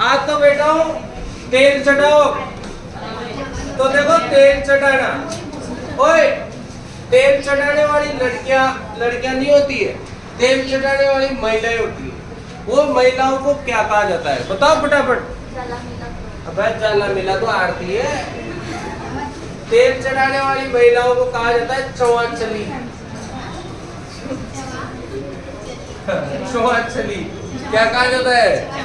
आज तो बैठा हूँ तेल चढ़ाओ। तो देखो तेल चढ़ाना, ओए तेल चढ़ाने वाली लड़कियां नहीं होती है, तेल चढ़ाने वाली महिलाएं होती है। वो महिलाओं को क्या कहा जाता है बताओ फटाफट। अबे जाला मिला तो आरती है। तेल चढ़ाने वाली महिलाओं को कहा जाता है चौचली। चौचली क्या कहा जाता है?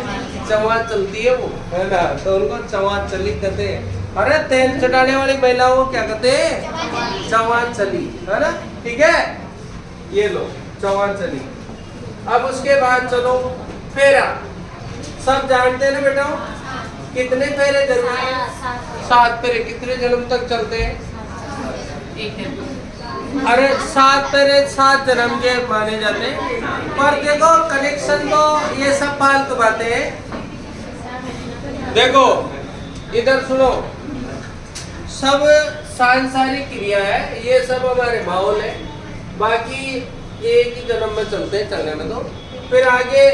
चवा चलती है वो, है ना, तो उनको चौचली कहते हैं। अरे तेल चढ़ाने वाली महिलाओं को क्या कहते हैं? चौचली, है ना, ठीक है। ये लो चौचली। अब उसके बाद चलो फेरा। सब जानते हैं ना बेटा, कितने फेरे जन्म है? 7 फेरे। कितने जन्म तक चलते हैं? अरे 7 फेरे 7 जन्म के माने जाते हैं। पर देखो कनेक्शन तो ये सब फालतू बातें हैं। देखो इधर सुनो, सब सांसारिक क्रिया है, ये सब हमारे माहौल है। बाकी एक ही जन्म में चलते हैं, चलने में तो फिर आगे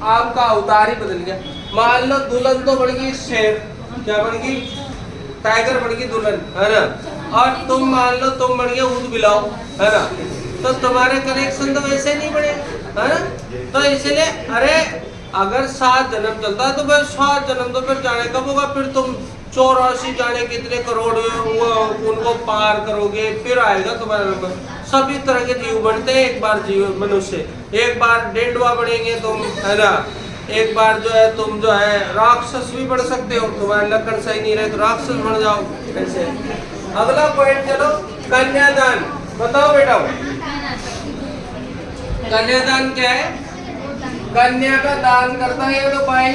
आपका अवतार ही बदल गया। मान लो दुल्हन तो बन गई शेर, क्या बन गई? टाइगर बन गई दुल्हन, है ना। और तुम मान लो तुम बन गए ऊद बिलाओ, है ना, तो तुम्हारे कनेक्शन तो वैसे नहीं बने, है ना। तो इसलिए अरे अगर 7 जन्म चलता है तो फिर 7 जन्म तो फिर जाने कब होगा? फिर तुम 84 जाने कितने करोड़ उनको पार करोगे, फिर आएगा तुम्हारा नंबर। सभी तरह के जीव बनते हैं। एक बार जीव मनुष्य, एक बार डेंडवा बनेंगे तुम, है ना, एक बार जो है तुम जो है राक्षस भी बन सकते हो। तुम्हारे लक्षण सही नहीं रहे तो राक्षस बन जाओ ऐसे। अगला पॉइंट चलो, कन्यादान। बताओ बेटा कन्यादान क्या है? कन्या का दान करता है तो भाई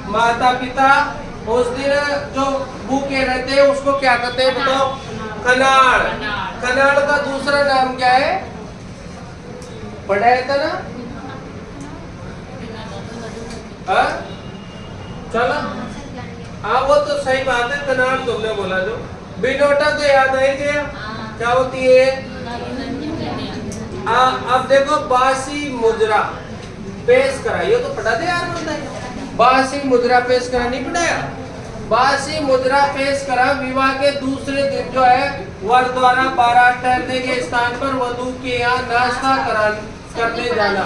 माता पिता उस दिन जो भूखे रहते हैं उसको क्या कहते हैं बताओ? कनाड़। कनाड़ का दूसरा नाम क्या है? पढ़ाया था ना? हाँ चलो, हाँ वो तो सही बात है, कनाड़ तुमने बोला। जो बिनोटा तो याद आई गया, क्या होती है? अब देखो बासी मुद्रा पेश करा, ये तो पढ़ा दे यार बोलता है। बासी मुद्रा पेश करा नहीं पढ़ाया? बासी मुद्रा पेश करा विवाह के दूसरे दिन जो है वर द्वारा बारात ठहरने के स्थान पर वधू के यहाँ नाश्ता करने जाना।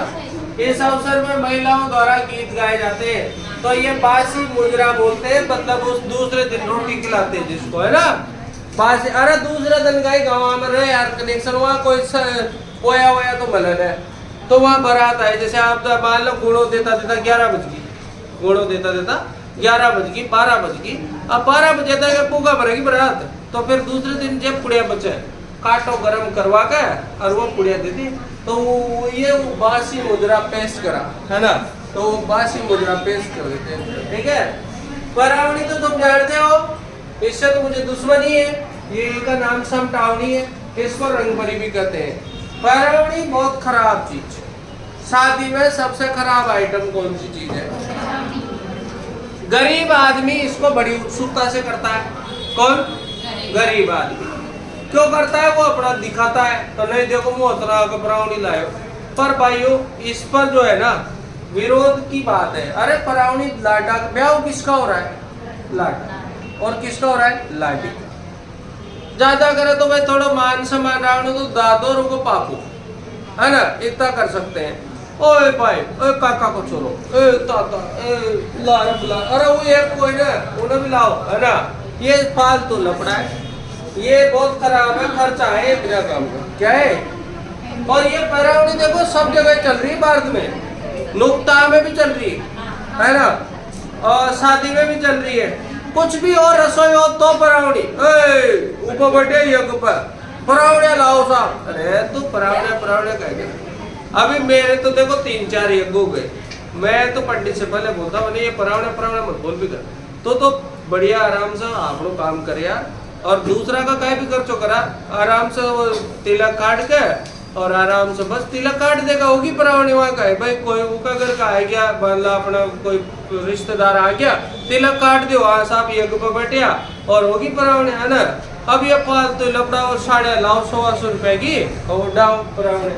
इस अवसर में महिलाओं द्वारा गीत गाए जाते हैं। तो ये बासी मुद्रा बोलते हैं, मतलब उस दूसरे दिन रोटी खिलाते हैं जिसको, है ना, बासी। अरे दूसरे दिन गए गाँव में रहे यार, कनेक्शन वहाँ कोई पोया वोया तो मलन है, तो वहाँ बारात आए। जैसे आप तो मान लो गुड़ो देता 11 बज गई, गुड़ो देता 11 बज गई, 12 बज गई। अब 12 बजे तक पूगा भरेगी बारात, तो फिर दूसरे दिन जब पुड़िया बचे काटो गरम करवा के और वो पुड़िया देती, तो ये वो बासी मुद्रा पेश करा, है ना, तो वो बासी मुद्रा पेश कर देते हैं, ठीक है। परावणी तो तुम जानते हो, इससे तो मुझे दुश्मनी है। ये का नाम समटावनी है, इसको रंगभरी भी कहते हैं। परावणी बहुत खराब चीज है। शादी में सबसे खराब आइटम कौन सी चीज है? गरीब आदमी इसको बड़ी उत्सुकता से करता है। कौन? गरीब आदमी। क्यों करता है? वो अपना दिखाता है, तो नहीं देखो मोहतरा का परावणी लाए। पर भाइयों इस पर जो है ना विरोध की बात है। अरे परावणी लाडा, ब्याह किसका हो रहा है? लाडा। और किसका हो रहा है? लाडी। ज्यादा करे तो भाई थोड़ा मान सम्मान रावण तो दादो रुको पापो, है ना, इतना कर सकते हैं। ओए भाई, ओए काका को छोड़ो, ए ताता, ए लारा बुला, अरे वो एक कोई ना उन्हें भी लाओ, है ना। ये फालतू लफड़ा है, ये बहुत खराब है, खर्चा है बिना काम का, क्या है। और ये परावणी देखो सब जगह चल रही है, भारत में नुक्ता में भी चल रही है ना, और शादी में भी चल रही है। कुछ भी और रसोई हो तो परावणी, ऊपर बैठे यज्ञ पर परावणे लाओ साहब। अरे तू परावणे कहेंगे। अभी मेरे तो देखो 3-4 यज्ञ हो गए। मैं तो पंडित से पहले बोलता मैंने ये परावणे मत बोल भी कर, तो बढ़िया आराम से आप लोग काम करे यार। और दूसरा का कहीं भी खर्चो करा, आराम से वो तिलक काट के और आराम से बस तिलक काट देगा, होगी परावणी वहाँ का है भाई। कोई उनका घर का आ गया, मतलब अपना कोई रिश्तेदार आ गया, तिलक काट दो, हाँ साहब यज्ञ पर बैठिया और होगी परावणी, है ना। अब ये फालतू लपड़ा और साढ़े लाओ 100 रुपए की और डाओ परावणी।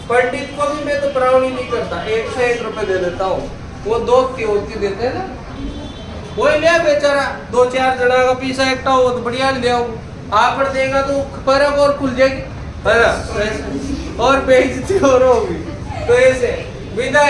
पंडित को भी मैं तो परावणी नहीं करता, 1 से 1 रुपए दे देता हूँ, वो दो होती देते हैं ना, वही ले बेचारा 2-4 जना का पीसा एकटा हो तो बढ़िया ले आओ। आप पर देगा तो फर्क और खुल जाएगी, है ना, और बेइज्जती और होगी। तो ऐसे विदाई।